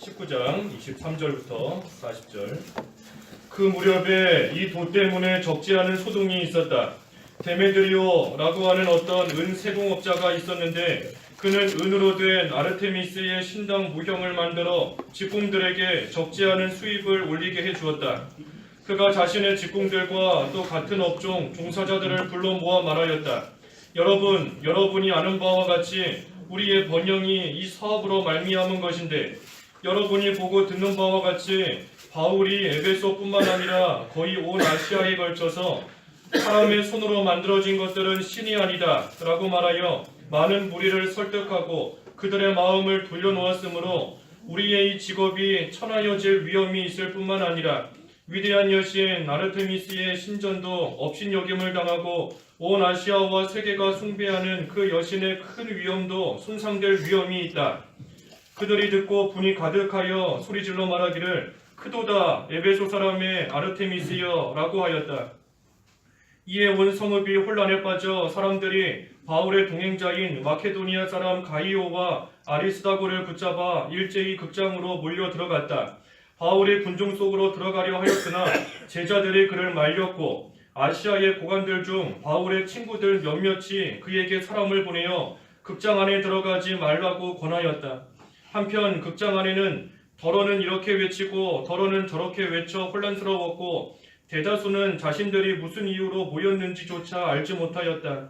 19장 23절부터 40절. 그 무렵에 이 도 때문에 적지 않은 소동이 있었다. 데메드리오라고 하는 어떤 은 세공업자가 있었는데 그는 은으로 된 아르테미스의 신당 무형을 만들어 직공들에게 적지 않은 수입을 올리게 해주었다. 그가 자신의 직공들과 또 같은 업종 종사자들을 불러 모아 말하였다. 여러분이 아는 바와 같이 우리의 번영이 이 사업으로 말미암은 것인데 여러분이 보고 듣는 바와 같이 바울이 에베소뿐만 아니라 거의 온 아시아에 걸쳐서 사람의 손으로 만들어진 것들은 신이 아니다 라고 말하여 많은 무리를 설득하고 그들의 마음을 돌려놓았으므로 우리의 이 직업이 천하여질 위험이 있을 뿐만 아니라 위대한 여신 아르테미스의 신전도 업신여김을 당하고 온 아시아와 세계가 숭배하는 그 여신의 큰 위엄도 손상될 위험이 있다. 그들이 듣고 분이 가득하여 소리질러 말하기를 크도다 에베소 사람의 아르테미스여 라고 하였다. 이에 온 성읍이 혼란에 빠져 사람들이 바울의 동행자인 마케도니아 사람 가이오와 아리스다고를 붙잡아 일제히 극장으로 몰려 들어갔다. 바울이 군중 속으로 들어가려 하였으나 제자들이 그를 말렸고 아시아의 고관들 중 바울의 친구들 몇몇이 그에게 사람을 보내어 극장 안에 들어가지 말라고 권하였다. 한편 극장 안에는 더러는 이렇게 외치고 더러는 저렇게 외쳐 혼란스러웠고 대다수는 자신들이 무슨 이유로 모였는지조차 알지 못하였다.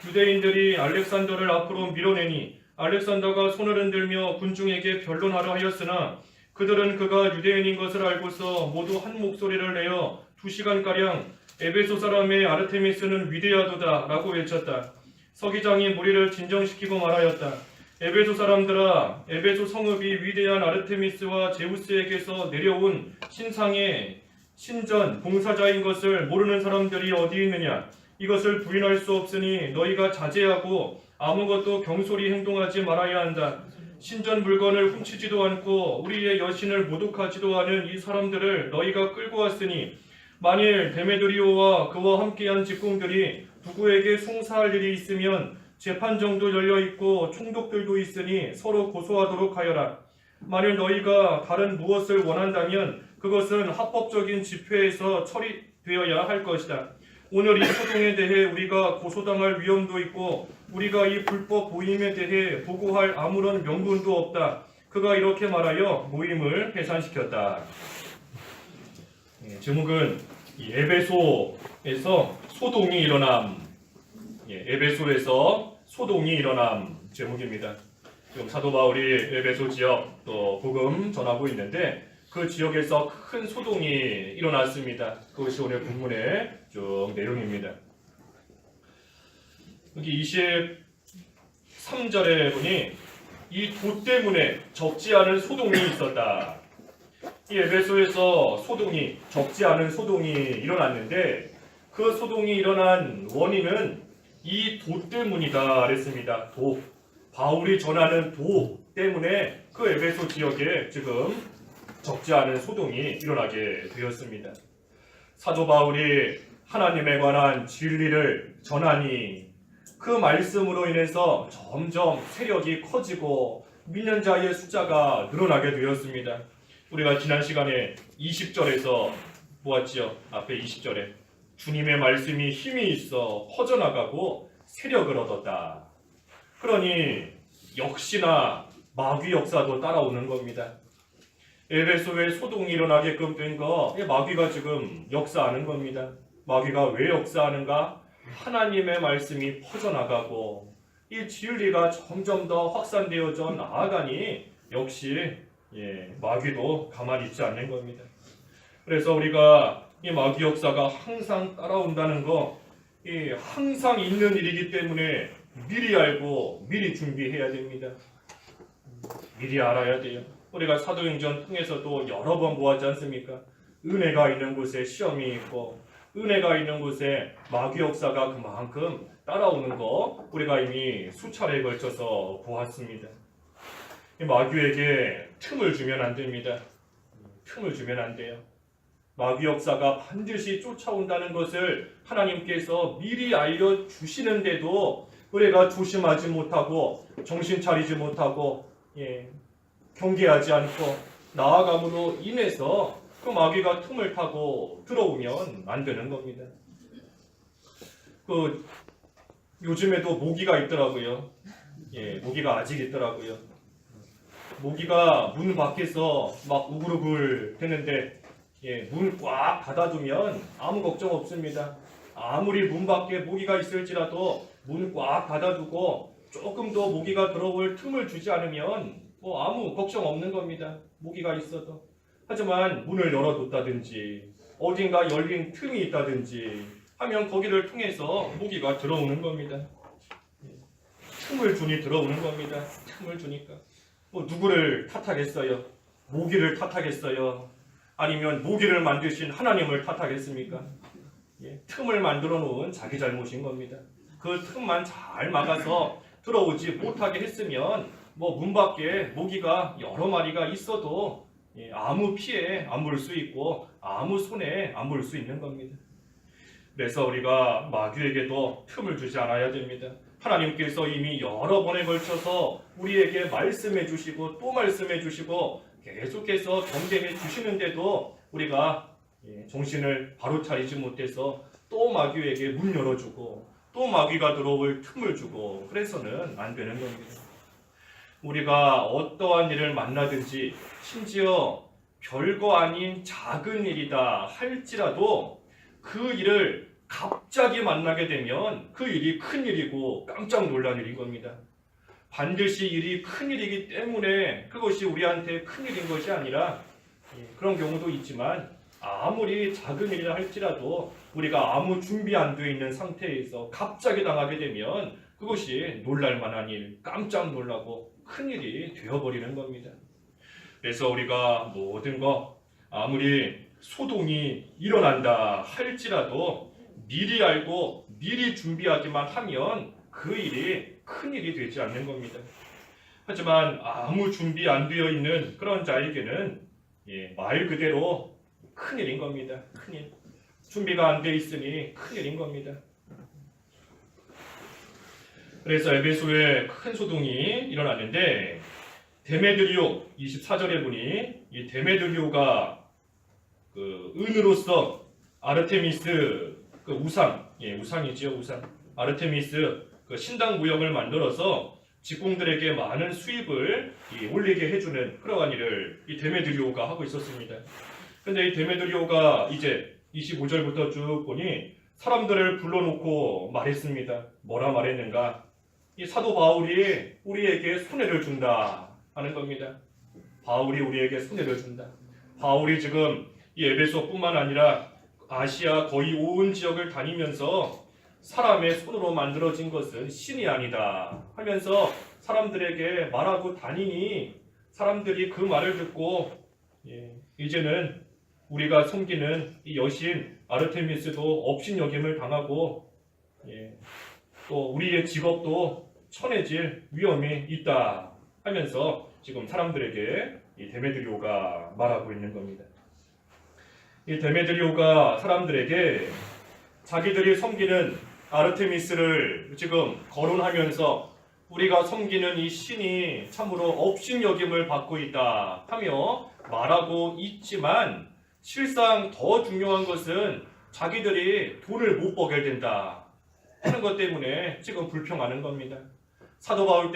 유대인들이 알렉산더를 앞으로 밀어내니 알렉산더가 손을 흔들며 군중에게 변론하려 하였으나 그들은 그가 유대인인 것을 알고서 모두 한 목소리를 내어 2시간가량 에베소 사람의 아르테미스는 위대하도다 라고 외쳤다. 서기장이 무리를 진정시키고 말하였다. 에베소 사람들아, 에베소 성읍이 위대한 아르테미스와 제우스에게서 내려온 신상의 신전 봉사자인 것을 모르는 사람들이 어디 있느냐? 이것을 부인할 수 없으니 너희가 자제하고 아무것도 경솔히 행동하지 말아야 한다. 신전 물건을 훔치지도 않고 우리의 여신을 모독하지도 않은 이 사람들을 너희가 끌고 왔으니 만일 데메드리오와 그와 함께한 직공들이 누구에게 송사할 일이 있으면 재판정도 열려있고 총독들도 있으니 서로 고소하도록 하여라. 만일 너희가 다른 무엇을 원한다면 그것은 합법적인 집회에서 처리되어야 할 것이다. 오늘 이 소동에 대해 우리가 고소당할 위험도 있고 우리가 이 불법 모임에 대해 보고할 아무런 명분도 없다. 그가 이렇게 말하여 모임을 해산시켰다. 제목은 에베소에서 소동이 일어남. 에베소에서 소동이 일어남 제목입니다. 지금 사도 바울이 에베소 지역 또 복음 전하고 있는데 그 지역에서 큰 소동이 일어났습니다. 그것이 오늘 본문의 쭉 내용입니다. 여기 23절에 보니 이 도 때문에 적지 않은 소동이 있었다. 이 에베소에서 적지 않은 소동이 일어났는데 그 소동이 일어난 원인은 이 도 때문이다 그랬습니다. 도. 바울이 전하는 도 때문에 그 에베소 지역에 지금 적지 않은 소동이 일어나게 되었습니다. 사도 바울이 하나님에 관한 진리를 전하니 그 말씀으로 인해서 점점 세력이 커지고 믿는 자의 숫자가 늘어나게 되었습니다. 우리가 지난 시간에 20절에서 보았지요. 앞에 20절에 주님의 말씀이 힘이 있어 퍼져나가고 세력을 얻었다. 그러니 역시나 마귀 역사도 따라오는 겁니다. 에베소에 소동이 일어나게끔 된 거 마귀가 지금 역사하는 겁니다. 마귀가 왜 역사하는가? 하나님의 말씀이 퍼져나가고 이 진리가 점점 더 확산되어져 나아가니 역시 마귀도 가만히 있지 않는 겁니다. 그래서 우리가 이 마귀 역사가 항상 따라온다는 거 항상 있는 일이기 때문에 미리 알고 미리 준비해야 됩니다. 미리 알아야 돼요. 우리가 사도행전 통해서도 여러 번 보았지 않습니까? 은혜가 있는 곳에 시험이 있고 은혜가 있는 곳에 마귀 역사가 그만큼 따라오는 거 우리가 이미 수차례에 걸쳐서 보았습니다. 마귀에게 틈을 주면 안 됩니다. 틈을 주면 안 돼요. 마귀 역사가 반드시 쫓아온다는 것을 하나님께서 미리 알려주시는데도 우리가 조심하지 못하고 정신 차리지 못하고 경계하지 않고 나아감으로 인해서 그 마귀가 틈을 타고 들어오면 안 되는 겁니다. 요즘에도 모기가 있더라고요. 예, 모기가 아직 있더라고요. 모기가 문 밖에서 막 우글우글 되는데, 예, 문 꽉 닫아두면 아무 걱정 없습니다. 아무리 문 밖에 모기가 있을지라도 문 꽉 닫아두고 조금 더 모기가 들어올 틈을 주지 않으면 아무 걱정 없는 겁니다. 모기가 있어도. 하지만 문을 열어뒀다든지 어딘가 열린 틈이 있다든지 하면 거기를 통해서 모기가 들어오는 겁니다. 틈을 주니 들어오는 겁니다. 틈을 주니까. 누구를 탓하겠어요? 모기를 탓하겠어요? 아니면 모기를 만드신 하나님을 탓하겠습니까? 틈을 만들어 놓은 자기 잘못인 겁니다. 그 틈만 잘 막아서 들어오지 못하게 했으면 문 밖에 모기가 여러 마리가 있어도 아무 피해 안 볼 수 있고 아무 손해 안 볼 수 있는 겁니다. 그래서 우리가 마귀에게도 틈을 주지 않아야 됩니다. 하나님께서 이미 여러 번에 걸쳐서 우리에게 말씀해 주시고 또 말씀해 주시고 계속해서 경계해 주시는데도 우리가 정신을 바로 차리지 못해서 또 마귀에게 문 열어주고 또 마귀가 들어올 틈을 주고 그래서는 안 되는 겁니다. 우리가 어떠한 일을 만나든지 심지어 별거 아닌 작은 일이다 할지라도 그 일을 갑자기 만나게 되면 그 일이 큰 일이고 깜짝 놀랄 일인 겁니다. 반드시 일이 큰 일이기 때문에 그것이 우리한테 큰 일인 것이 아니라 그런 경우도 있지만 아무리 작은 일이라 할지라도 우리가 아무 준비 안 되어 있는 상태에서 갑자기 당하게 되면 그것이 놀랄 만한 일, 깜짝 놀라고 큰 일이 되어버리는 겁니다. 그래서 우리가 모든 것 아무리 소동이 일어난다 할지라도 미리 알고 미리 준비하기만 하면 그 일이 큰 일이 되지 않는 겁니다. 하지만 아무 준비 안 되어 있는 그런 자에게는 말 그대로 큰일인 겁니다. 큰일. 준비가 안 돼 있으니 큰일인 겁니다. 그래서 에베소에 큰 소동이 일어났는데 데메드리오 24절에 보니 이 데메드리오가 은으로서 아르테미스 우상이지요, 우상. 아르테미스 신당 무역을 만들어서 직공들에게 많은 수입을 올리게 해주는 그러한 일을 이 데메드리오가 하고 있었습니다. 근데 이 데메드리오가 이제 25절부터 쭉 보니 사람들을 불러놓고 말했습니다. 뭐라 말했는가? 이 사도 바울이 우리에게 손해를 준다 하는 겁니다. 바울이 우리에게 손해를 준다. 바울이 지금 이 에베소뿐만 아니라 아시아 거의 온 지역을 다니면서 사람의 손으로 만들어진 것은 신이 아니다 하면서 사람들에게 말하고 다니니 사람들이 그 말을 듣고 이제는 우리가 섬기는 이 여신 아르테미스도 업신여김을 당하고 또 우리의 직업도 천해질 위험이 있다 하면서 지금 사람들에게 이 데메드리오가 말하고 있는 겁니다. 이 데메드리오가 사람들에게 자기들이 섬기는 아르테미스를 지금 거론하면서 우리가 섬기는 이 신이 참으로 업신여김을 받고 있다 하며 말하고 있지만 실상 더 중요한 것은 자기들이 돈을 못 벌게 된다 하는 것 때문에 지금 불평하는 겁니다. 사도 바울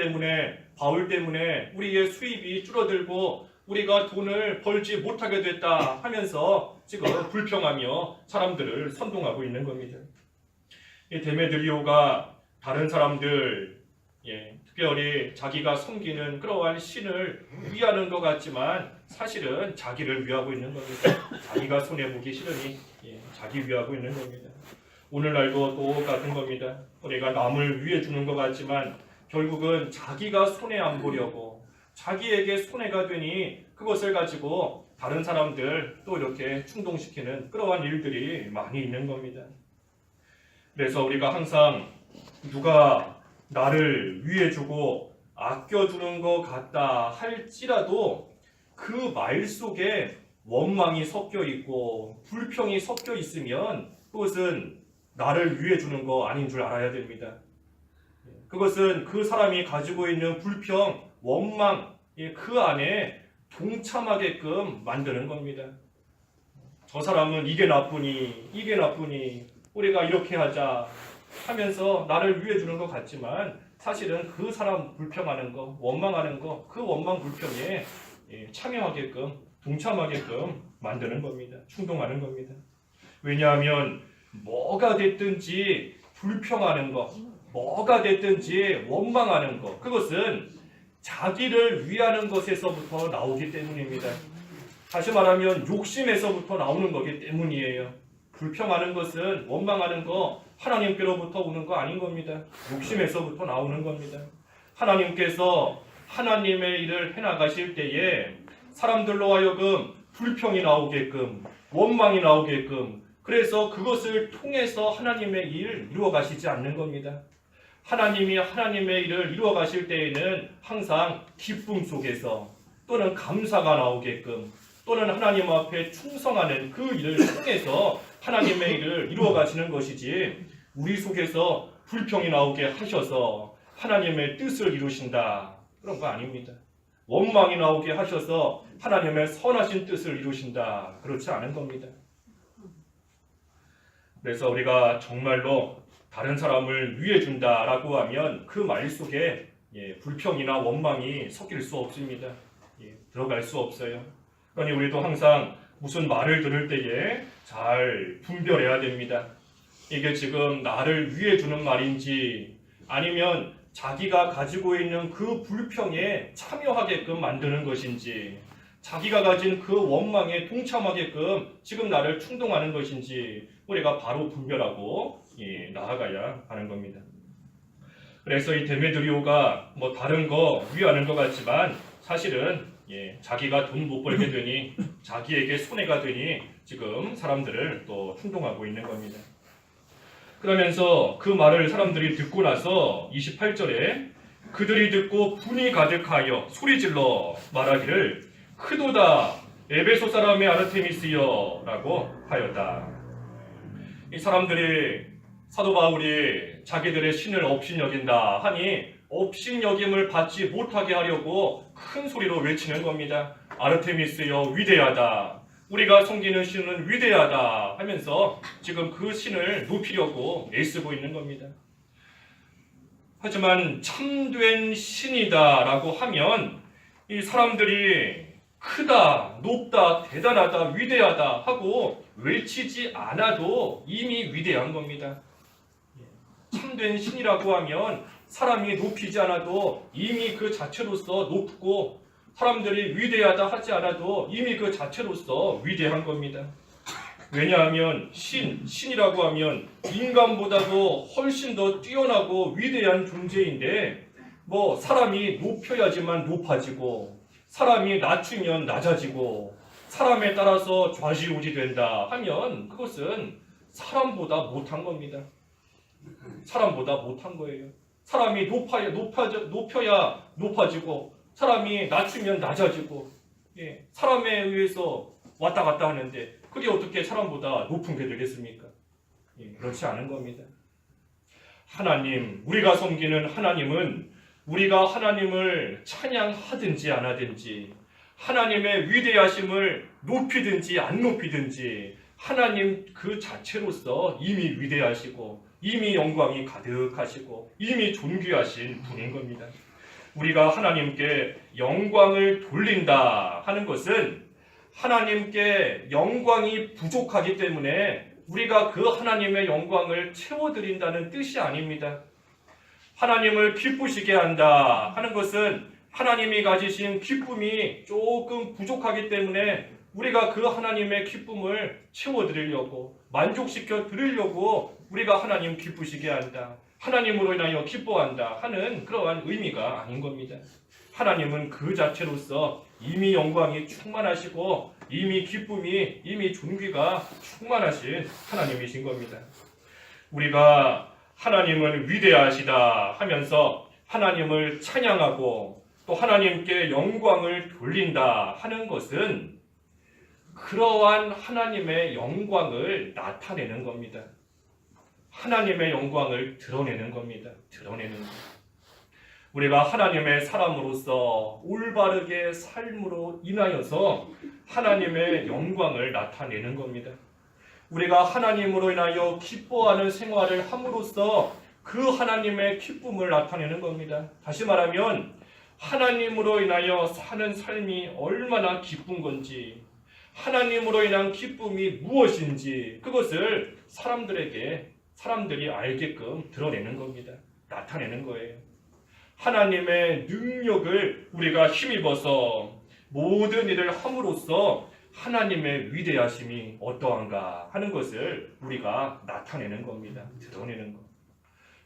때문에 우리의 수입이 줄어들고 우리가 돈을 벌지 못하게 됐다 하면서 지금 불평하며 사람들을 선동하고 있는 겁니다. 이 데메드리오가 다른 사람들 특별히 자기가 섬기는 그러한 신을 위하는 것 같지만 사실은 자기를 위하고 있는 겁니다. 자기가 손해보기 싫으니 자기 위하고 있는 겁니다. 오늘날도 똑같은 겁니다. 우리가 남을 위해 주는 것 같지만 결국은 자기가 손해 안 보려고 자기에게 손해가 되니 그것을 가지고 다른 사람들 또 이렇게 충동시키는 그러한 일들이 많이 있는 겁니다. 그래서 우리가 항상 누가 나를 위해주고 아껴주는 것 같다 할지라도 그 말 속에 원망이 섞여 있고 불평이 섞여 있으면 그것은 나를 위해주는 거 아닌 줄 알아야 됩니다. 그것은 그 사람이 가지고 있는 불평, 원망 그 안에 동참하게끔 만드는 겁니다. 저 사람은 이게 나쁘니 우리가 이렇게 하자 하면서 나를 위해 주는 것 같지만 사실은 그 사람 불평하는 거, 원망하는 거, 그 원망 불평에 참여하게끔, 동참하게끔 만드는 겁니다. 충동하는 겁니다. 왜냐하면 뭐가 됐든지 불평하는 거, 뭐가 됐든지 원망하는 거, 그것은 자기를 위하는 것에서부터 나오기 때문입니다. 다시 말하면 욕심에서부터 나오는 거기 때문이에요. 불평하는 것은, 원망하는 거 하나님께로부터 오는 거 아닌 겁니다. 욕심에서부터 나오는 겁니다. 하나님께서 하나님의 일을 해나가실 때에 사람들로 하여금 불평이 나오게끔, 원망이 나오게끔, 그래서 그것을 통해서 하나님의 일을 이루어 가시지 않는 겁니다. 하나님이 하나님의 일을 이루어 가실 때에는 항상 기쁨 속에서 또는 감사가 나오게끔 또는 하나님 앞에 충성하는 그 일을 통해서 하나님의 일을 이루어 가시는 것이지, 우리 속에서 불평이 나오게 하셔서 하나님의 뜻을 이루신다, 그런 거 아닙니다. 원망이 나오게 하셔서 하나님의 선하신 뜻을 이루신다, 그렇지 않은 겁니다. 그래서 우리가 정말로 다른 사람을 위해 준다라고 하면 그 말 속에 불평이나 원망이 섞일 수 없습니다. 들어갈 수 없어요. 그러니 우리도 항상 무슨 말을 들을 때에 잘 분별해야 됩니다. 이게 지금 나를 위해 주는 말인지 아니면 자기가 가지고 있는 그 불평에 참여하게끔 만드는 것인지, 자기가 가진 그 원망에 동참하게끔 지금 나를 충동하는 것인지 우리가 바로 분별하고 나아가야 하는 겁니다. 그래서 이 데메드리오가 뭐 다른 거 위하는 것 같지만 사실은 자기가 돈 못 벌게 되니 자기에게 손해가 되니 지금 사람들을 또 충동하고 있는 겁니다. 그러면서 그 말을 사람들이 듣고 나서 28절에 그들이 듣고 분이 가득하여 소리질러 말하기를 크도다 에베소 사람의 아르테미스여 라고 하였다. 이 사람들이 사도 바울이 자기들의 신을 업신여긴다 하니 업신여김을 받지 못하게 하려고 큰 소리로 외치는 겁니다. 아르테미스여 위대하다, 우리가 섬기는 신은 위대하다 하면서 지금 그 신을 높이려고 애쓰고 있는 겁니다. 하지만 참된 신이다 라고 하면 이 사람들이 크다, 높다, 대단하다, 위대하다 하고 외치지 않아도 이미 위대한 겁니다. 참된 신이라고 하면 사람이 높이지 않아도 이미 그 자체로서 높고, 사람들이 위대하다 하지 않아도 이미 그 자체로서 위대한 겁니다. 왜냐하면 신이라고 하면 인간보다도 훨씬 더 뛰어나고 위대한 존재인데, 뭐 사람이 높여야지만 높아지고 사람이 낮추면 낮아지고 사람에 따라서 좌지우지 된다 하면 그것은 사람보다 못한 겁니다. 사람보다 못한 거예요. 사람이 높여야 높아지고 사람이 낮추면 낮아지고 사람에 의해서 왔다 갔다 하는데 그게 어떻게 사람보다 높은 게 되겠습니까? 그렇지 않은 겁니다. 하나님, 우리가 섬기는 하나님은 우리가 하나님을 찬양하든지 안 하든지, 하나님의 위대하심을 높이든지 안 높이든지 하나님 그 자체로서 이미 위대하시고 이미 영광이 가득하시고 이미 존귀하신 분인 겁니다. 우리가 하나님께 영광을 돌린다 하는 것은 하나님께 영광이 부족하기 때문에 우리가 그 하나님의 영광을 채워드린다는 뜻이 아닙니다. 하나님을 기쁘시게 한다 하는 것은 하나님이 가지신 기쁨이 조금 부족하기 때문에 우리가 그 하나님의 기쁨을 채워드리려고, 만족시켜 드리려고 우리가 하나님 기쁘시게 한다, 하나님으로 인하여 기뻐한다 하는 그러한 의미가 아닌 겁니다. 하나님은 그 자체로서 이미 영광이 충만하시고 이미 기쁨이, 이미 존귀가 충만하신 하나님이신 겁니다. 우리가 하나님은 위대하시다 하면서 하나님을 찬양하고 또 하나님께 영광을 돌린다 하는 것은 그러한 하나님의 영광을 나타내는 겁니다. 하나님의 영광을 드러내는 겁니다. 드러내는 것. 우리가 하나님의 사람으로서 올바르게 삶으로 인하여서 하나님의 영광을 나타내는 겁니다. 우리가 하나님으로 인하여 기뻐하는 생활을 함으로써 그 하나님의 기쁨을 나타내는 겁니다. 다시 말하면 하나님으로 인하여 사는 삶이 얼마나 기쁜 건지, 하나님으로 인한 기쁨이 무엇인지 그것을 사람들이 알게끔 드러내는 겁니다. 나타내는 거예요. 하나님의 능력을 우리가 힘입어서 모든 일을 함으로써 하나님의 위대하심이 어떠한가 하는 것을 우리가 나타내는 겁니다. 드러내는 것.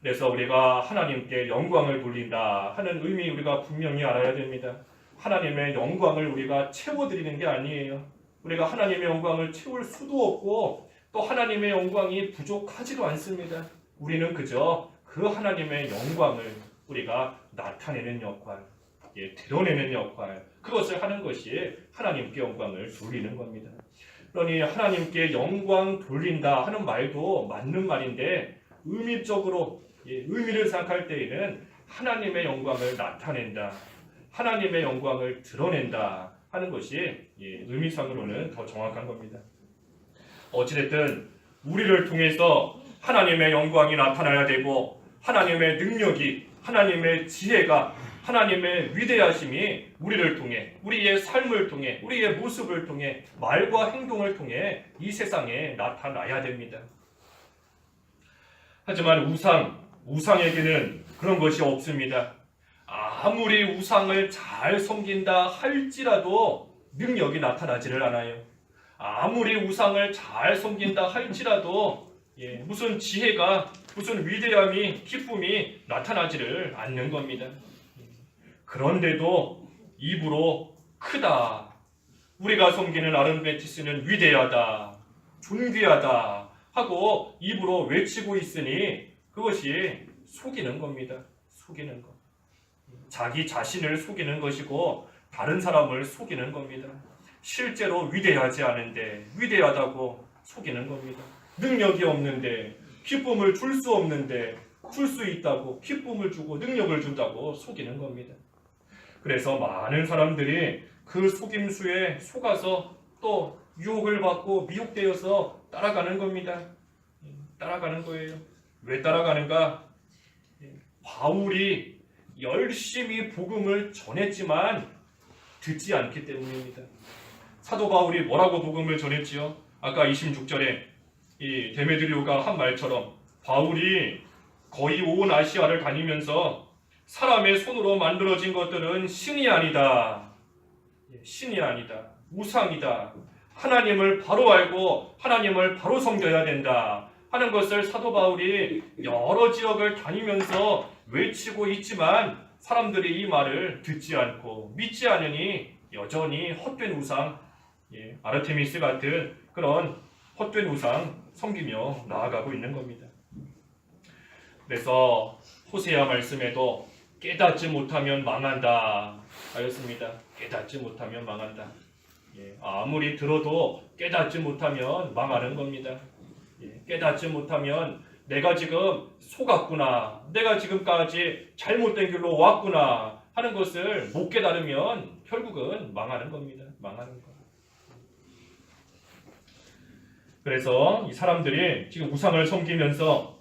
그래서 우리가 하나님께 영광을 돌린다 하는 의미 우리가 분명히 알아야 됩니다. 하나님의 영광을 우리가 채워드리는 게 아니에요. 우리가 하나님의 영광을 채울 수도 없고 또 하나님의 영광이 부족하지도 않습니다. 우리는 그저 그 하나님의 영광을 우리가 나타내는 역할, 드러내는 역할, 그것을 하는 것이 하나님께 영광을 돌리는 겁니다. 그러니 하나님께 영광 돌린다 하는 말도 맞는 말인데 의미적으로 의미를 생각할 때에는 하나님의 영광을 나타낸다, 하나님의 영광을 드러낸다 하는 것이 의미상으로는 더 정확한 겁니다. 어찌됐든 우리를 통해서 하나님의 영광이 나타나야 되고 하나님의 능력이, 하나님의 지혜가, 하나님의 위대하심이 우리를 통해, 우리의 삶을 통해, 우리의 모습을 통해, 말과 행동을 통해 이 세상에 나타나야 됩니다. 하지만 우상에게는 그런 것이 없습니다. 아무리 우상을 잘 섬긴다 할지라도 능력이 나타나지를 않아요. 아무리 우상을 잘 섬긴다 할지라도 무슨 지혜가, 무슨 위대함이, 기쁨이 나타나지를 않는 겁니다. 그런데도 입으로 크다, 우리가 섬기는 아름베티스는 위대하다, 존귀하다 하고 입으로 외치고 있으니 그것이 속이는 겁니다. 속이는 것. 자기 자신을 속이는 것이고 다른 사람을 속이는 겁니다. 실제로 위대하지 않은데 위대하다고 속이는 겁니다. 능력이 없는데, 기쁨을 줄 수 없는데 줄 수 있다고 기쁨을 주고 능력을 준다고 속이는 겁니다. 그래서 많은 사람들이 그 속임수에 속아서 또 유혹을 받고 미혹되어서 따라가는 겁니다. 따라가는 거예요. 왜 따라가는가? 바울이 열심히 복음을 전했지만 듣지 않기 때문입니다. 사도 바울이 뭐라고 복음을 전했지요? 아까 26절에 이 데메드리오가 한 말처럼 바울이 거의 온 아시아를 다니면서 사람의 손으로 만들어진 것들은 신이 아니다, 신이 아니다, 우상이다, 하나님을 바로 알고 하나님을 바로 섬겨야 된다 하는 것을 사도 바울이 여러 지역을 다니면서 외치고 있지만 사람들이 이 말을 듣지 않고 믿지 않으니 여전히 헛된 우상, 아르테미스 같은 그런 헛된 우상 섬기며 나아가고 있는 겁니다. 그래서 호세아 말씀에도 깨닫지 못하면 망한다 하였습니다. 깨닫지 못하면 망한다. 아무리 들어도 깨닫지 못하면 망하는 겁니다. 깨닫지 못하면 내가 지금 속았구나, 내가 지금까지 잘못된 길로 왔구나 하는 것을 못 깨달으면 결국은 망하는 겁니다. 망하는 것. 그래서 이 사람들이 지금 우상을 섬기면서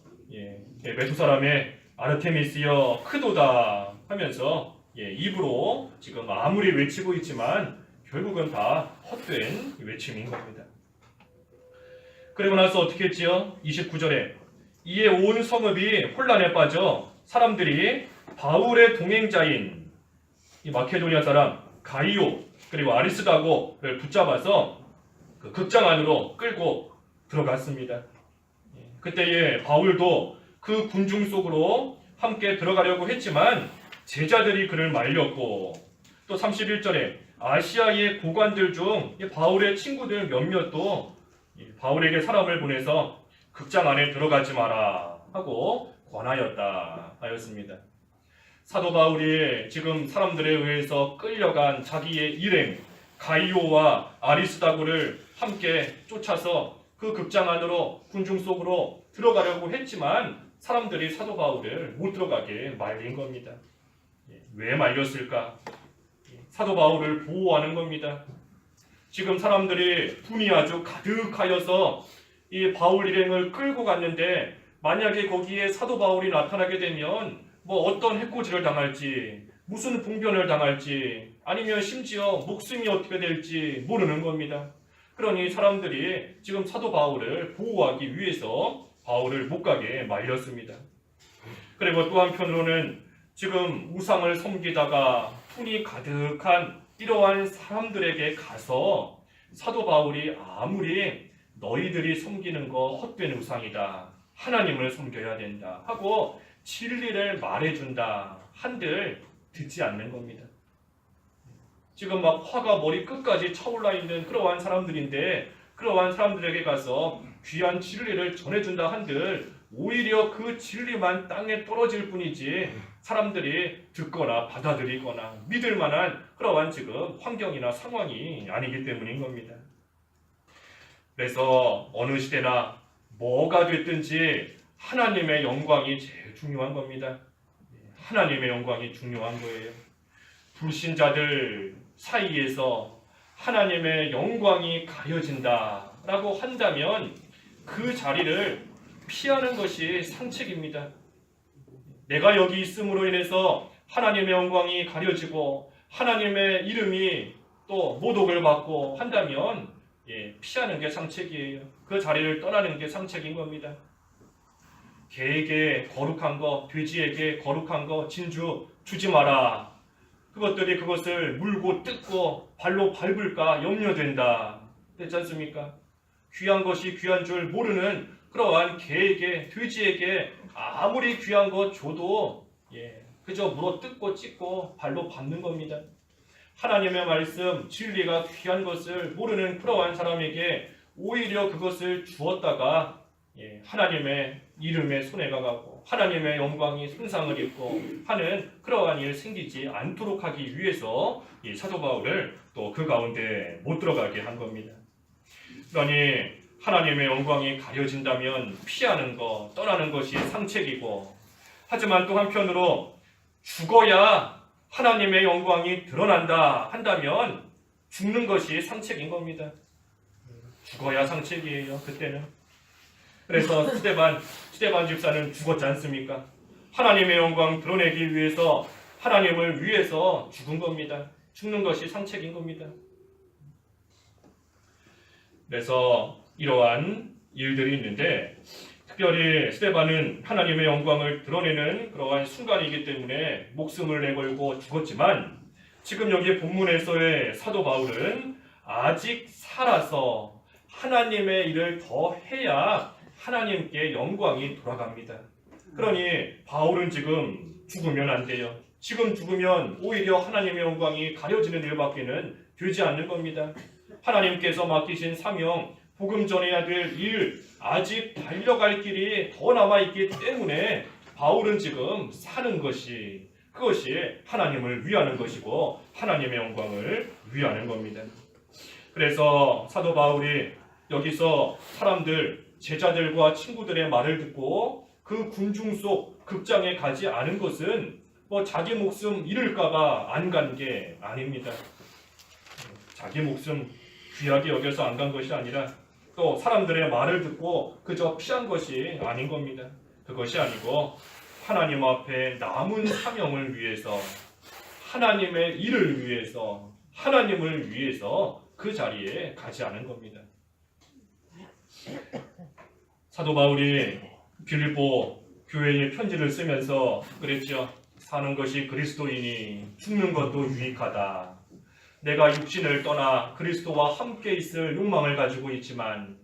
에베소 사람의 아르테미스여 크도다 하면서 입으로 지금 아무리 외치고 있지만 결국은 다 헛된 외침인 겁니다. 그리고 나서 어떻게 했지요? 29절에 이에 온 성읍이 혼란에 빠져 사람들이 바울의 동행자인 이 마케도니아 사람 가이오 그리고 아리스다고를 붙잡아서 그 극장 안으로 끌고 들어갔습니다. 그때에 바울도 그 군중 속으로 함께 들어가려고 했지만 제자들이 그를 말렸고, 또 31절에 아시아의 고관들 중 바울의 친구들 몇몇도 바울에게 사람을 보내서 극장 안에 들어가지 마라 하고 권하였다 하였습니다. 사도 바울이 지금 사람들에 의해서 끌려간 자기의 일행 가이오와 아리스다고를 함께 쫓아서 그 극장 안으로 군중 속으로 들어가려고 했지만 사람들이 사도 바울을 못 들어가게 말린 겁니다. 왜 말렸을까? 사도 바울을 보호하는 겁니다. 지금 사람들이 분이 아주 가득하여서 이 바울 일행을 끌고 갔는데 만약에 거기에 사도 바울이 나타나게 되면 뭐 어떤 해코지를 당할지, 무슨 봉변을 당할지, 아니면 심지어 목숨이 어떻게 될지 모르는 겁니다. 그러니 사람들이 지금 사도 바울을 보호하기 위해서 바울을 못 가게 말렸습니다. 그리고 또 한편으로는 지금 우상을 섬기다가 분이 가득한 이러한 사람들에게 가서 사도 바울이 아무리 너희들이 섬기는 거 헛된 우상이다, 하나님을 섬겨야 된다 하고 진리를 말해준다 한들 듣지 않는 겁니다. 지금 막 화가 머리 끝까지 차올라 있는 그러한 사람들인데 그러한 사람들에게 가서 귀한 진리를 전해준다 한들 오히려 그 진리만 땅에 떨어질 뿐이지 사람들이 듣거나 받아들이거나 믿을 만한 그러한 지금 환경이나 상황이 아니기 때문인 겁니다. 그래서 어느 시대나 뭐가 됐든지 하나님의 영광이 제일 중요한 겁니다. 하나님의 영광이 중요한 거예요. 불신자들 사이에서 하나님의 영광이 가려진다라고 한다면 그 자리를 피하는 것이 상책입니다. 내가 여기 있음으로 인해서 하나님의 영광이 가려지고 하나님의 이름이 또 모독을 받고 한다면 피하는 게 상책이에요. 그 자리를 떠나는 게 상책인 겁니다. 개에게 거룩한 거, 돼지에게 거룩한 거 진주 주지 마라. 그것들이 그것을 물고 뜯고 발로 밟을까 염려된다. 됐지 않습니까? 귀한 것이 귀한 줄 모르는 그러한 개에게, 돼지에게 아무리 귀한 것 줘도 그저 물어 뜯고 찢고 발로 밟는 겁니다. 하나님의 말씀, 진리가 귀한 것을 모르는 그러한 사람에게 오히려 그것을 주었다가 하나님의 이름에 손해가 가고 하나님의 영광이 손상을 입고 하는 그러한 일 생기지 않도록 하기 위해서 이 사도 바울을 또 그 가운데 못 들어가게 한 겁니다. 그러니 하나님의 영광이 가려진다면 피하는 것, 떠나는 것이 상책이고, 하지만 또 한편으로 죽어야 하나님의 영광이 드러난다 한다면 죽는 것이 상책인 겁니다. 죽어야 상책이에요. 그때는. 그래서 스데반 집사는 죽었지 않습니까? 하나님의 영광 드러내기 위해서, 하나님을 위해서 죽은 겁니다. 죽는 것이 상책인 겁니다. 그래서 이러한 일들이 있는데, 특별히 스데반은 하나님의 영광을 드러내는 그러한 순간이기 때문에 목숨을 내걸고 죽었지만, 지금 여기 본문에서의 사도 바울은 아직 살아서 하나님의 일을 더 해야 하나님께 영광이 돌아갑니다. 그러니 바울은 지금 죽으면 안 돼요. 지금 죽으면 오히려 하나님의 영광이 가려지는 일밖에는 되지 않는 겁니다. 하나님께서 맡기신 사명, 복음 전해야 될 일, 아직 달려갈 길이 더 남아있기 때문에 바울은 지금 사는 것이, 그것이 하나님을 위하는 것이고 하나님의 영광을 위하는 겁니다. 그래서 사도 바울이 여기서 사람들, 제자들과 친구들의 말을 듣고 그 군중 속 극장에 가지 않은 것은 자기 목숨 잃을까봐 안 간 게 아닙니다. 자기 목숨 귀하게 여겨서 안 간 것이 아니라 또 사람들의 말을 듣고 그저 피한 것이 아닌 겁니다. 그것이 아니고 하나님 앞에 남은 사명을 위해서, 하나님의 일을 위해서, 하나님을 위해서 그 자리에 가지 않은 겁니다. 사도 바울이 빌립보 교회에 편지를 쓰면서 그랬죠. 사는 것이 그리스도이니 죽는 것도 유익하다. 내가 육신을 떠나 그리스도와 함께 있을 욕망을 가지고 있지만,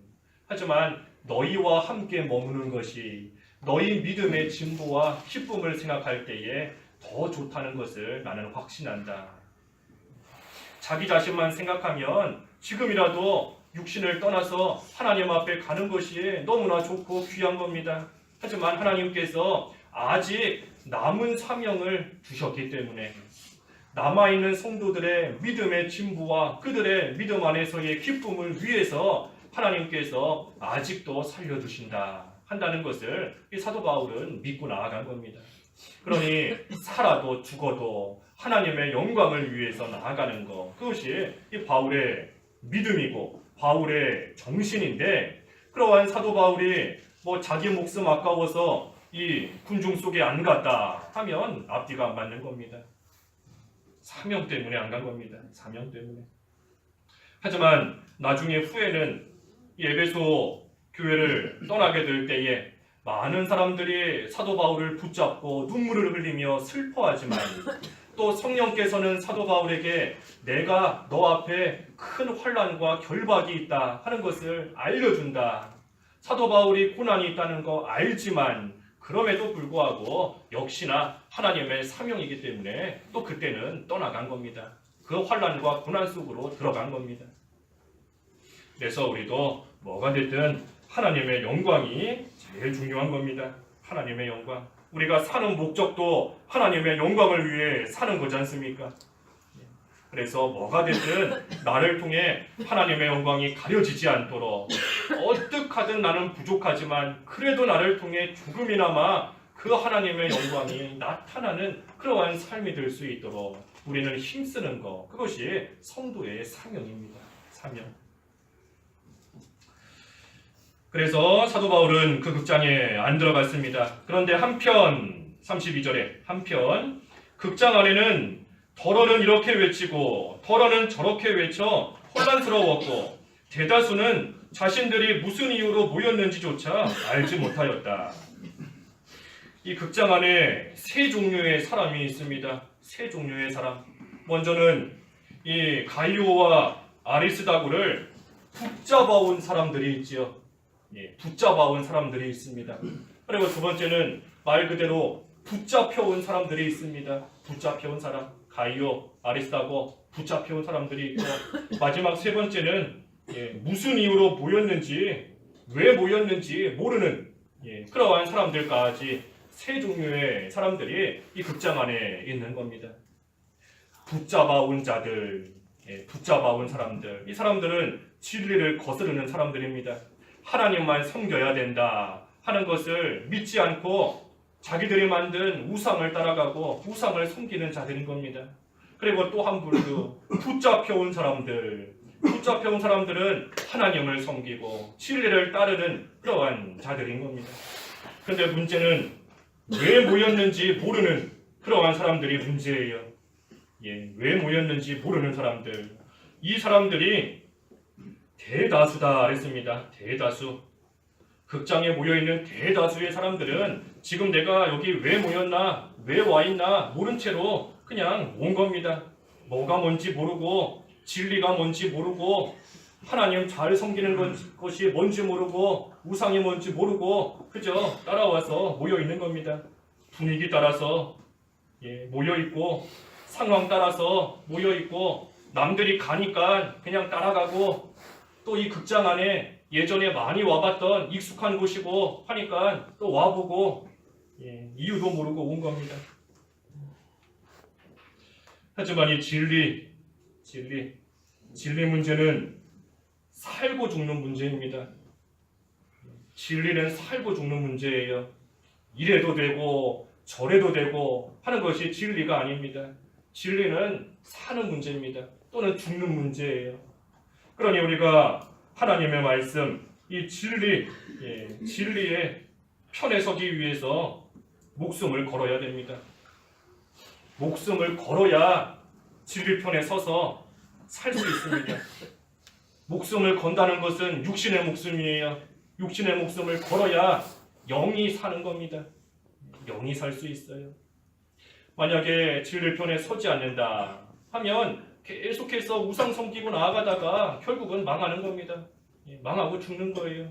하지만 너희와 함께 머무는 것이 너희 믿음의 진보와 기쁨을 생각할 때에 더 좋다는 것을 나는 확신한다. 자기 자신만 생각하면 지금이라도 육신을 떠나서 하나님 앞에 가는 것이 너무나 좋고 귀한 겁니다. 하지만 하나님께서 아직 남은 사명을 주셨기 때문에 남아있는 성도들의 믿음의 진보와 그들의 믿음 안에서의 기쁨을 위해서 하나님께서 아직도 살려두신다 한다는 것을 이 사도 바울은 믿고 나아간 겁니다. 그러니 살아도 죽어도 하나님의 영광을 위해서 나아가는 것, 그것이 이 바울의 믿음이고 바울의 정신인데, 그러한 사도 바울이 뭐 자기 목숨 아까워서 이 군중 속에 안 갔다 하면 앞뒤가 안 맞는 겁니다. 사명 때문에 안 간 겁니다. 사명 때문에. 하지만 나중에 후에는 이 에베소 교회를 떠나게 될 때에 많은 사람들이 사도 바울을 붙잡고 눈물을 흘리며 슬퍼하지만, 또 성령께서는 사도 바울에게 내가 너 앞에 큰 환난과 결박이 있다 하는 것을 알려준다. 사도 바울이 고난이 있다는 거 알지만 그럼에도 불구하고 역시나 하나님의 사명이기 때문에 또 그때는 떠나간 겁니다. 그 환난과 고난 속으로 들어간 겁니다. 그래서 우리도 뭐가 됐든 하나님의 영광이 제일 중요한 겁니다. 하나님의 영광. 우리가 사는 목적도 하나님의 영광을 위해 사는 거지 않습니까? 그래서 뭐가 됐든 나를 통해 하나님의 영광이 가려지지 않도록, 어떻게든 나는 부족하지만 그래도 나를 통해 조금이나마 그 하나님의 영광이 나타나는 그러한 삶이 될 수 있도록 우리는 힘쓰는 것, 그것이 성도의 사명입니다. 사명. 그래서 사도 바울은 그 극장에 안 들어갔습니다. 그런데 한편 32절에 한편 극장 안에는 더러는 이렇게 외치고 더러는 저렇게 외쳐 혼란스러웠고 대다수는 자신들이 무슨 이유로 모였는지조차 알지 못하였다. 이 극장 안에 세 종류의 사람이 있습니다. 세 종류의 사람. 먼저는 이 가이오와 아리스다고를 붙잡아온 사람들이 있지요. 붙잡아온 사람들이 있습니다. 그리고 두 번째는 말 그대로 붙잡혀온 사람들이 있습니다. 붙잡혀온 사람, 가이오, 아리스다고 붙잡혀온 사람들이 있고, 마지막 세 번째는 무슨 이유로 모였는지, 왜 모였는지 모르는 그러한 사람들까지 세 종류의 사람들이 이 극장 안에 있는 겁니다. 붙잡아온 자들, 붙잡아온 사람들, 이 사람들은 진리를 거스르는 사람들입니다. 하나님만 섬겨야 된다 하는 것을 믿지 않고 자기들이 만든 우상을 따라가고 우상을 섬기는 자들인 겁니다. 그리고 또 한 부류 붙잡혀온 사람들, 붙잡혀온 사람들은 하나님을 섬기고 진리를 따르는 그러한 자들인 겁니다. 그런데 문제는 왜 모였는지 모르는 그러한 사람들이 문제예요. 왜 모였는지 모르는 사람들, 이 사람들이 대다수다 그랬습니다. 대다수. 극장에 모여있는 대다수의 사람들은 지금 내가 여기 왜 모였나, 왜 와있나 모른 채로 그냥 온 겁니다. 뭐가 뭔지 모르고, 진리가 뭔지 모르고, 하나님 잘 섬기는 것이 뭔지 모르고, 우상이 뭔지 모르고 그저 따라와서 모여있는 겁니다. 분위기 따라서 모여있고, 상황 따라서 모여있고, 남들이 가니까 그냥 따라가고, 또 이 극장 안에 예전에 많이 와봤던 익숙한 곳이고 하니까 또 와보고 이유도 모르고 온 겁니다. 하지만 이 진리 문제는 살고 죽는 문제입니다. 진리는 살고 죽는 문제예요. 이래도 되고 저래도 되고 하는 것이 진리가 아닙니다. 진리는 사는 문제입니다. 또는 죽는 문제예요. 그러니 우리가 하나님의 말씀, 이 진리의 편에 서기 위해서 목숨을 걸어야 됩니다. 목숨을 걸어야 진리 편에 서서 살 수 있습니다. 목숨을 건다는 것은 육신의 목숨이에요. 육신의 목숨을 걸어야 영이 사는 겁니다. 영이 살 수 있어요. 만약에 진리 편에 서지 않는다 하면 계속해서 우상 섬기고 나아가다가 결국은 망하는 겁니다. 망하고 죽는 거예요.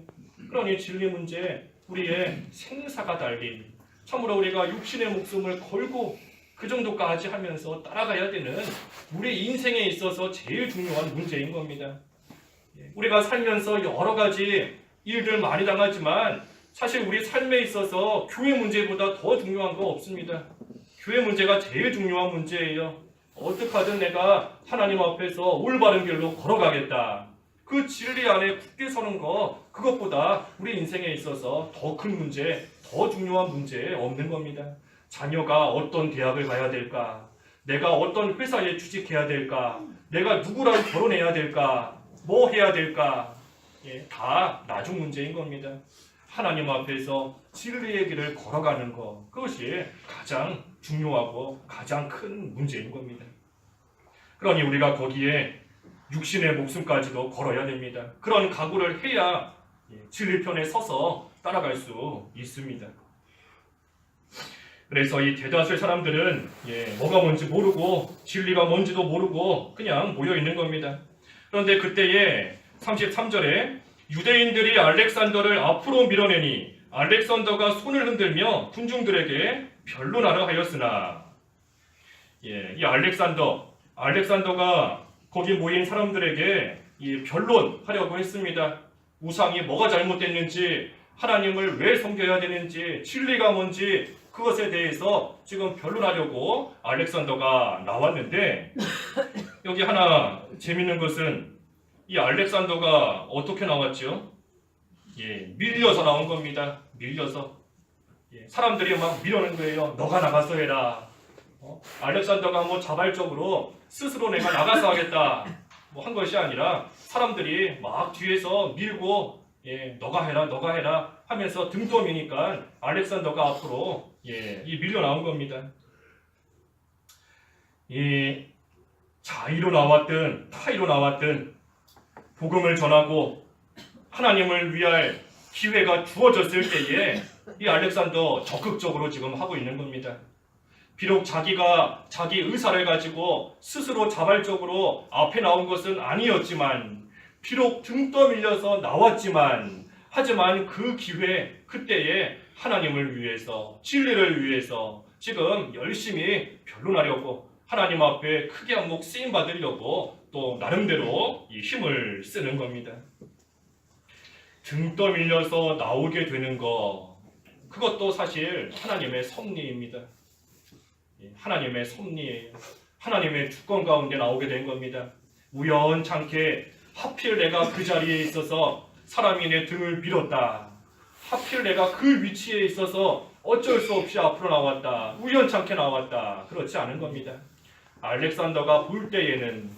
그러니 진리 문제, 우리의 생사가 달린, 참으로 우리가 육신의 목숨을 걸고 그 정도까지 하면서 따라가야 되는 우리 인생에 있어서 제일 중요한 문제인 겁니다. 우리가 살면서 여러 가지 일들 많이 당하지만 사실 우리 삶에 있어서 교회 문제보다 더 중요한 거 없습니다. 교회 문제가 제일 중요한 문제예요. 어떻게 하든 내가 하나님 앞에서 올바른 길로 걸어가겠다. 그 진리 안에 굳게 서는 거, 그것보다 우리 인생에 있어서 더 큰 문제, 더 중요한 문제 없는 겁니다. 자녀가 어떤 대학을 가야 될까? 내가 어떤 회사에 취직해야 될까? 내가 누구랑 결혼해야 될까? 뭐 해야 될까? 다 나중 문제인 겁니다. 하나님 앞에서 진리의 길을 걸어가는 것, 그것이 가장 중요하고 가장 큰 문제인 겁니다. 그러니 우리가 거기에 육신의 목숨까지도 걸어야 됩니다. 그런 각오를 해야 진리편에 서서 따라갈 수 있습니다. 그래서 이 대다수의 사람들은 뭐가 뭔지 모르고 진리가 뭔지도 모르고 그냥 모여있는 겁니다. 그런데 그때에 33절에 유대인들이 알렉산더를 앞으로 밀어내니 알렉산더가 손을 흔들며 군중들에게 변론하려 하였으나, 이 알렉산더가 거기 모인 사람들에게 변론하려고 했습니다. 우상이 뭐가 잘못됐는지, 하나님을 왜 섬겨야 되는지, 진리가 뭔지 그것에 대해서 지금 변론하려고 알렉산더가 나왔는데, 여기 하나 재밌는 것은 이 알렉산더가 어떻게 나왔죠? 밀려서 나온 겁니다. 밀려서. 사람들이 막 밀어낸 거예요. 너가 나가서 해라. 알렉산더가 뭐 자발적으로 스스로 내가 나가서 하겠다 뭐 한 것이 아니라 사람들이 막 뒤에서 밀고 너가 해라 하면서 등 떠미니까 알렉산더가 앞으로 밀려 나온 겁니다. 자의로 나왔든 타의로 나왔든 복음을 전하고 하나님을 위할 기회가 주어졌을 때에 이 알렉산더 적극적으로 지금 하고 있는 겁니다. 비록 자기가 자기 의사를 가지고 스스로 자발적으로 앞에 나온 것은 아니었지만, 비록 등 떠밀려서 나왔지만, 하지만 그 기회, 그때에 하나님을 위해서, 진리를 위해서 지금 열심히 변론하려고, 하나님 앞에 크게 한몫 쓰임 받으려고 또 나름대로 이 힘을 쓰는 겁니다. 등 떠밀려서 나오게 되는 것, 그것도 사실 하나님의 섭리입니다. 하나님의 섭리예요. 하나님의 주권 가운데 나오게 된 겁니다. 우연찮게 하필 내가 그 자리에 있어서 사람이 내 등을 밀었다. 하필 내가 그 위치에 있어서 어쩔 수 없이 앞으로 나왔다. 우연찮게 나왔다. 그렇지 않은 겁니다. 알렉산더가 볼 때에는,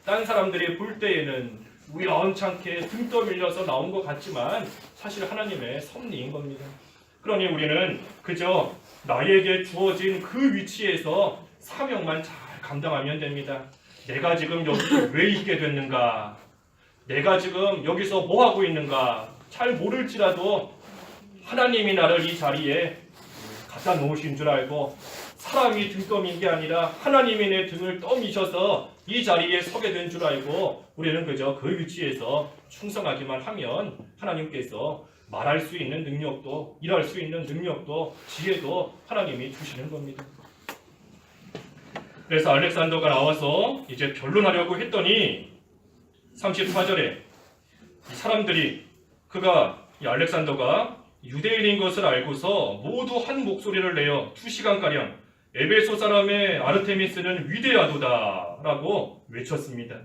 딴 사람들이 볼 때에는 우연찮게 등 떠밀려서 나온 것 같지만 사실 하나님의 섭리인 겁니다. 그러니 우리는 그저 나에게 주어진 그 위치에서 사명만 잘 감당하면 됩니다. 내가 지금 여기 왜 있게 됐는가? 내가 지금 여기서 뭐 하고 있는가? 잘 모를지라도 하나님이 나를 이 자리에 갖다 놓으신 줄 알고, 사람이 등 떠민 게 아니라 하나님이 내 등을 떠미셔서 이 자리에 서게 된 줄 알고 우리는 그저 그 위치에서 충성하기만 하면 하나님께서 말할 수 있는 능력도, 일할 수 있는 능력도, 지혜도 하나님이 주시는 겁니다. 그래서 알렉산더가 나와서 이제 변론하려고 했더니 34절에 이 사람들이, 이 알렉산더가 유대인인 것을 알고서 모두 한 목소리를 내어 2시간가량 에베소 사람의 아르테미스는 위대하도다 라고 외쳤습니다.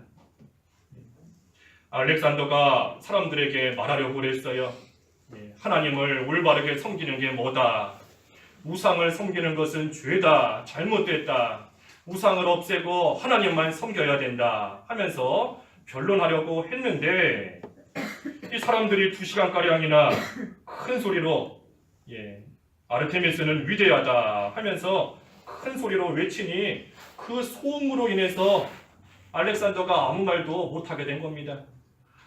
알렉산더가 사람들에게 말하려고 했어요. 하나님을 올바르게 섬기는 게 뭐다. 우상을 섬기는 것은 죄다. 잘못됐다. 우상을 없애고 하나님만 섬겨야 된다 하면서 변론하려고 했는데, 이 사람들이 2시간가량이나 큰 소리로 아르테미스는 위대하다 하면서 큰 소리로 외치니 그 소음으로 인해서 알렉산더가 아무 말도 못하게 된 겁니다.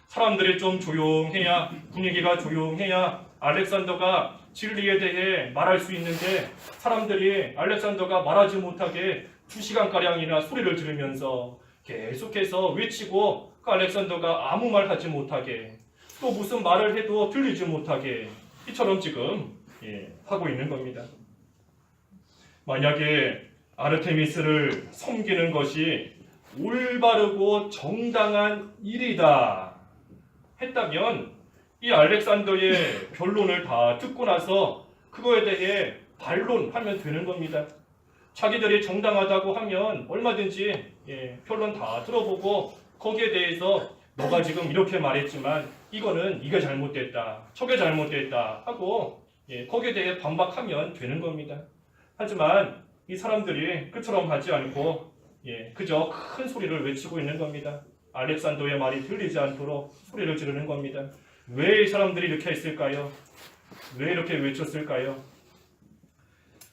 사람들이 좀 조용해야, 분위기가 조용해야 알렉산더가 진리에 대해 말할 수 있는데, 사람들이 알렉산더가 말하지 못하게 2시간가량이나 소리를 지르면서 계속해서 외치고 그 알렉산더가 아무 말 하지 못하게, 또 무슨 말을 해도 들리지 못하게 이처럼 지금 하고 있는 겁니다. 만약에 아르테미스를 섬기는 것이 올바르고 정당한 일이다 했다면 이 알렉산더의 변론을 다 듣고 나서 그거에 대해 반론하면 되는 겁니다. 자기들이 정당하다고 하면 얼마든지 변론 다 들어보고 거기에 대해서 너가 지금 이렇게 말했지만 이거는 이게 잘못됐다, 저게 잘못됐다 하고 거기에 대해 반박하면 되는 겁니다. 하지만 이 사람들이 그처럼 하지 않고 그저 큰 소리를 외치고 있는 겁니다. 알렉산더의 말이 들리지 않도록 소리를 지르는 겁니다. 왜 이 사람들이 이렇게 했을까요? 왜 이렇게 외쳤을까요?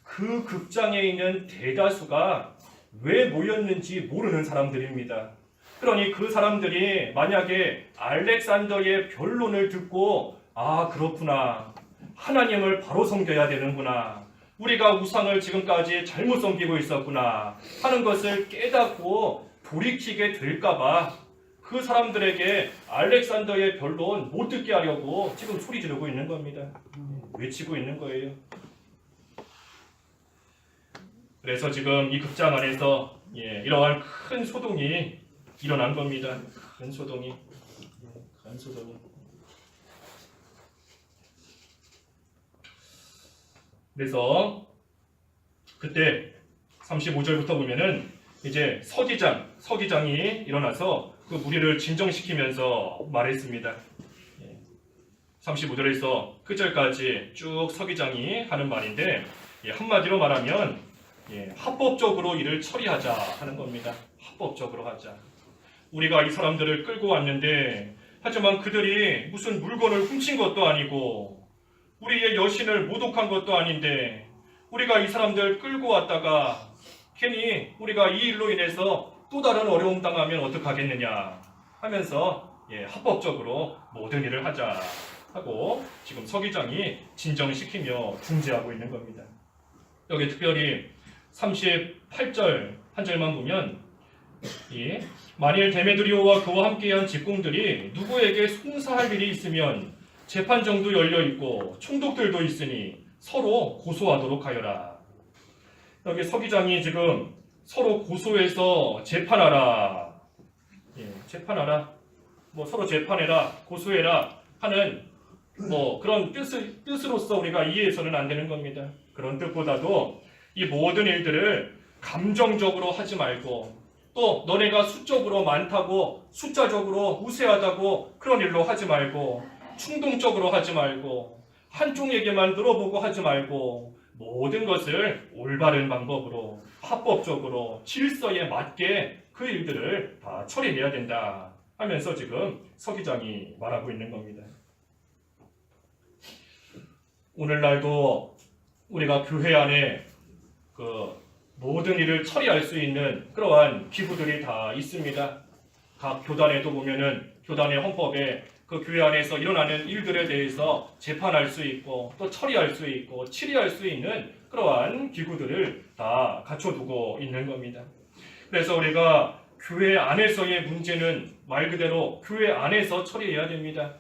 그 극장에 있는 대다수가 왜 모였는지 모르는 사람들입니다. 그러니 그 사람들이 만약에 알렉산더의 변론을 듣고 아 그렇구나, 하나님을 바로 섬겨야 되는구나, 우리가 우상을 지금까지 잘못 섬기고 있었구나 하는 것을 깨닫고 돌이키게 될까봐 그 사람들에게 알렉산더의 변론 못 듣게 하려고 지금 소리 지르고 있는 겁니다. 외치고 있는 거예요. 그래서 지금 이 극장 안에서 이러한 큰 소동이 일어난 겁니다. 큰 소동이. 그래서 그때 35절부터 보면은 이제 서기장이 일어나서 그 무리를 진정시키면서 말했습니다. 35절에서 끝절까지 쭉 서기장이 하는 말인데 한마디로 말하면 합법적으로 일을 처리하자 하는 겁니다. 합법적으로 하자. 우리가 이 사람들을 끌고 왔는데 하지만 그들이 무슨 물건을 훔친 것도 아니고 우리의 여신을 모독한 것도 아닌데 우리가 이 사람들 끌고 왔다가 괜히 우리가 이 일로 인해서 또 다른 어려움 당하면 어떡하겠느냐 하면서 합법적으로 모든 일을 하자 하고 지금 서기장이 진정시키며 중재하고 있는 겁니다. 여기 특별히 38절 한 절만 보면 만일 데메드리오와 그와 함께한 직공들이 누구에게 송사할 일이 있으면 재판정도 열려있고 총독들도 있으니 서로 고소하도록 하여라. 여기 서기장이 지금 서로 고소해서 재판하라. 재판하라. 서로 재판해라. 고소해라. 하는 그런 뜻으로서 우리가 이해해서는 안 되는 겁니다. 그런 뜻보다도 이 모든 일들을 감정적으로 하지 말고 또 너네가 수적으로 많다고 숫자적으로 우세하다고 그런 일로 하지 말고 충동적으로 하지 말고 한쪽에게만 들어보고 하지 말고 모든 것을 올바른 방법으로 합법적으로 질서에 맞게 그 일들을 다 처리해야 된다 하면서 지금 서기장이 말하고 있는 겁니다. 오늘날도 우리가 교회 안에 그 모든 일을 처리할 수 있는 그러한 기구들이 다 있습니다. 각 교단에도 보면은 교단의 헌법에 그 교회 안에서 일어나는 일들에 대해서 재판할 수 있고 또 처리할 수 있고 치리할 수 있는 그러한 기구들을 다 갖춰두고 있는 겁니다. 그래서 우리가 교회 안에서의 문제는 말 그대로 교회 안에서 처리해야 됩니다.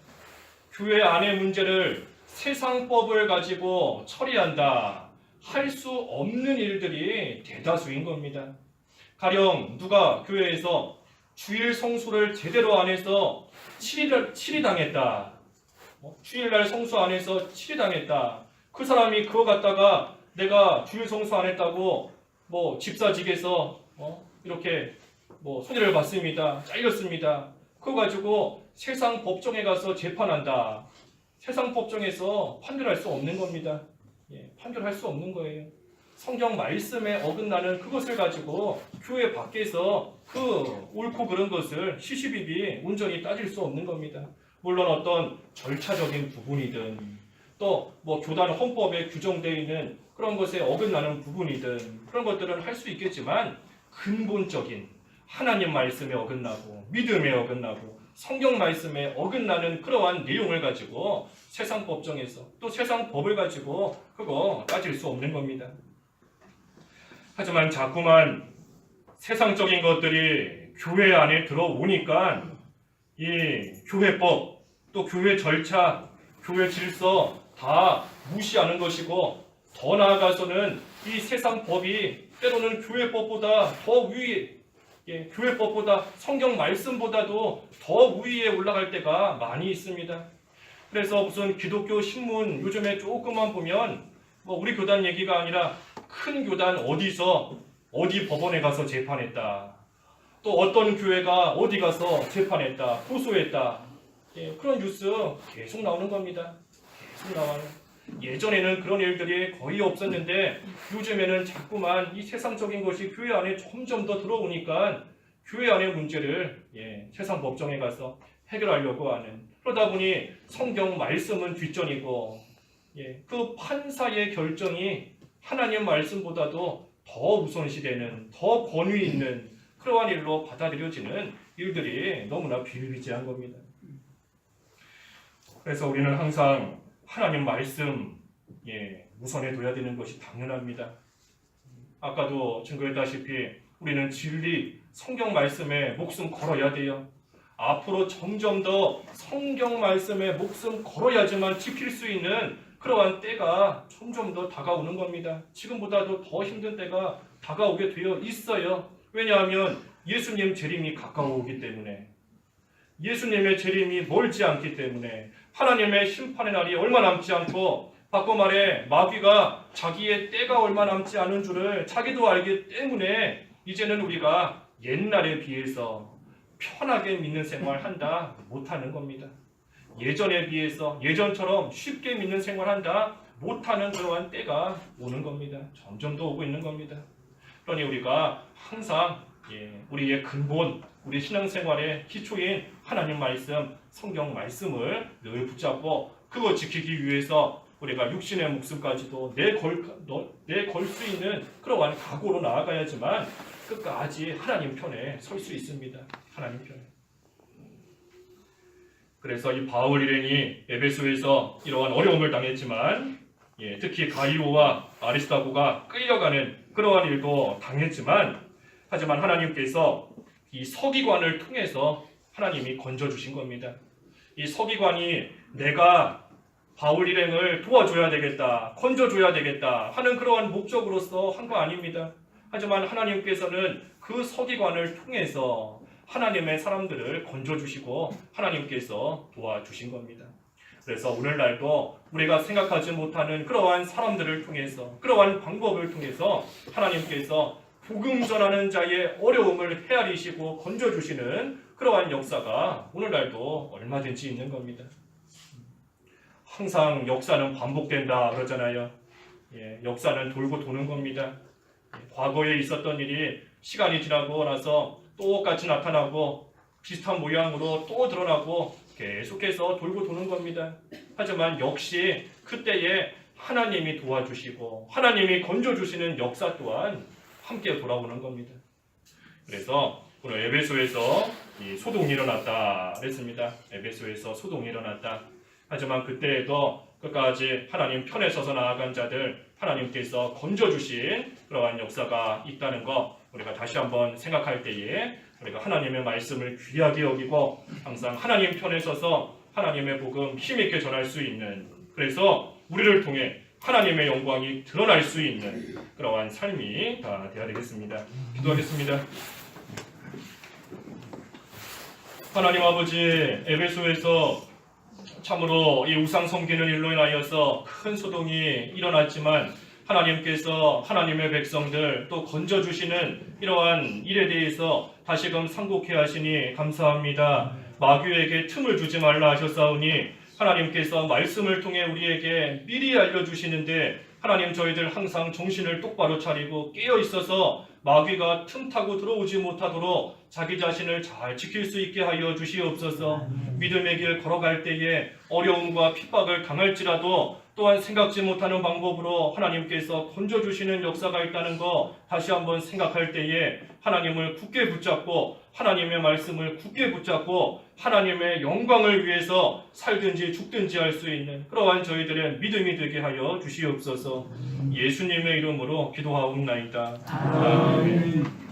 교회 안의 문제를 세상법을 가지고 처리한다 할 수 없는 일들이 대다수인 겁니다. 가령 누가 교회에서 주일 성수를 제대로 안 해서 치리당했다. 주일날 성수 안 해서 치리당했다. 그 사람이 그거 갖다가 내가 주일 성수 안 했다고 집사직에서 이렇게 손해를 봤습니다. 잘렸습니다. 그거 가지고 세상 법정에 가서 재판한다. 세상 법정에서 판결할 수 없는 겁니다. 판결할 수 없는 거예요. 성경 말씀에 어긋나는 그것을 가지고 교회 밖에서 그 옳고 그른 것을 시시비비 온전히 따질 수 없는 겁니다. 물론 어떤 절차적인 부분이든 또 교단 헌법에 규정되어 있는 그런 것에 어긋나는 부분이든 그런 것들은 할 수 있겠지만 근본적인 하나님 말씀에 어긋나고 믿음에 어긋나고 성경 말씀에 어긋나는 그러한 내용을 가지고 세상 법정에서 또 세상 법을 가지고 그거 따질 수 없는 겁니다. 하지만 자꾸만 세상적인 것들이 교회 안에 들어오니까 이 교회법 또 교회 절차, 교회 질서 다 무시하는 것이고 더 나아가서는 이 세상 법이 때로는 교회법보다 더 위에 교회법보다 성경 말씀보다도 더 위에 올라갈 때가 많이 있습니다. 그래서 무슨 기독교 신문 요즘에 조금만 보면 우리 교단 얘기가 아니라 큰 교단 어디서 어디 법원에 가서 재판했다. 또 어떤 교회가 어디 가서 재판했다. 고소했다. 그런 뉴스 계속 나오는 겁니다. 계속 나와요. 예전에는 그런 일들이 거의 없었는데 요즘에는 자꾸만 이 세상적인 것이 교회 안에 점점 더 들어오니까 교회 안의 문제를 세상 법정에 가서 해결하려고 하는, 그러다 보니 성경 말씀은 뒷전이고 그 판사의 결정이 하나님 말씀보다도 더 우선시되는, 더 권위 있는 그러한 일로 받아들여지는 일들이 너무나 비일비재한 겁니다. 그래서 우리는 항상 하나님 말씀 우선에 둬야 되는 것이 당연합니다. 아까도 증거했다시피 우리는 진리, 성경 말씀에 목숨 걸어야 돼요. 앞으로 점점 더 성경 말씀에 목숨 걸어야지만 지킬 수 있는 그러한 때가 점점 더 다가오는 겁니다. 지금보다도 더 힘든 때가 다가오게 되어 있어요. 왜냐하면 예수님 재림이 가까워오기 때문에, 예수님의 재림이 멀지 않기 때문에, 하나님의 심판의 날이 얼마 남지 않고, 바꿔 말해 마귀가 자기의 때가 얼마 남지 않은 줄을 자기도 알기 때문에 이제는 우리가 옛날에 비해서 편하게 믿는 생활 한다 못하는 겁니다. 예전에 비해서 예전처럼 쉽게 믿는 생활 한다 못하는 그러한 때가 오는 겁니다. 점점 더 오고 있는 겁니다. 그러니 우리가 항상 우리의 근본, 우리 신앙생활의 기초인 하나님 말씀, 성경 말씀을 늘 붙잡고 그거 지키기 위해서 우리가 육신의 목숨까지도 내걸 수 있는 그러한 각오로 나아가야지만 끝까지 하나님 편에 설 수 있습니다. 하나님 편에. 그래서 이 바울 일행이 에베소에서 이러한 어려움을 당했지만 특히 가이오와 아리스타고가 끌려가는 그러한 일도 당했지만, 하지만 하나님께서 이 서기관을 통해서 하나님이 건져주신 겁니다. 이 서기관이 내가 바울 일행을 도와줘야 되겠다, 건져줘야 되겠다 하는 그러한 목적으로서 한 거 아닙니다. 하지만 하나님께서는 그 서기관을 통해서 하나님의 사람들을 건져주시고 하나님께서 도와주신 겁니다. 그래서 오늘날도 우리가 생각하지 못하는 그러한 사람들을 통해서, 그러한 방법을 통해서 하나님께서 복음 전하는 자의 어려움을 헤아리시고 건져주시는 그러한 역사가 오늘날도 얼마든지 있는 겁니다. 항상 역사는 반복된다 그러잖아요. 역사는 돌고 도는 겁니다. 과거에 있었던 일이 시간이 지나고 나서 똑같이 나타나고 비슷한 모양으로 또 드러나고 계속해서 돌고 도는 겁니다. 하지만 역시 그때에 하나님이 도와주시고 하나님이 건져주시는 역사 또한 함께 돌아오는 겁니다. 그래서 오늘 에베소에서 이 소동이 일어났다 그랬습니다. 에베소에서 소동이 일어났다. 하지만 그때에도 끝까지 하나님 편에 서서 나아간 자들, 하나님께서 건져주신 그러한 역사가 있다는 거 우리가 다시 한번 생각할 때에 우리가 하나님의 말씀을 귀하게 여기고 항상 하나님 편에 서서 하나님의 복음 힘있게 전할 수 있는, 그래서 우리를 통해 하나님의 영광이 드러날 수 있는 그러한 삶이 다 되어야 되겠습니다. 기도하겠습니다. 하나님 아버지, 에베소에서 참으로 이 우상 섬기는 일로 인하여서 큰 소동이 일어났지만 하나님께서 하나님의 백성들 또 건져주시는 이러한 일에 대해서 다시금 상고케 하시니 감사합니다. 마귀에게 틈을 주지 말라 하셨사오니 하나님께서 말씀을 통해 우리에게 미리 알려주시는데 하나님 저희들 항상 정신을 똑바로 차리고 깨어있어서 마귀가 틈타고 들어오지 못하도록 자기 자신을 잘 지킬 수 있게 하여 주시옵소서. 믿음의 길 걸어갈 때에 어려움과 핍박을 당할지라도 또한 생각지 못하는 방법으로 하나님께서 건져주시는 역사가 있다는 거 다시 한번 생각할 때에 하나님을 굳게 붙잡고 하나님의 말씀을 굳게 붙잡고 하나님의 영광을 위해서 살든지 죽든지 할 수 있는 그러한 저희들의 믿음이 되게 하여 주시옵소서. 예수님의 이름으로 기도하옵나이다. 아멘.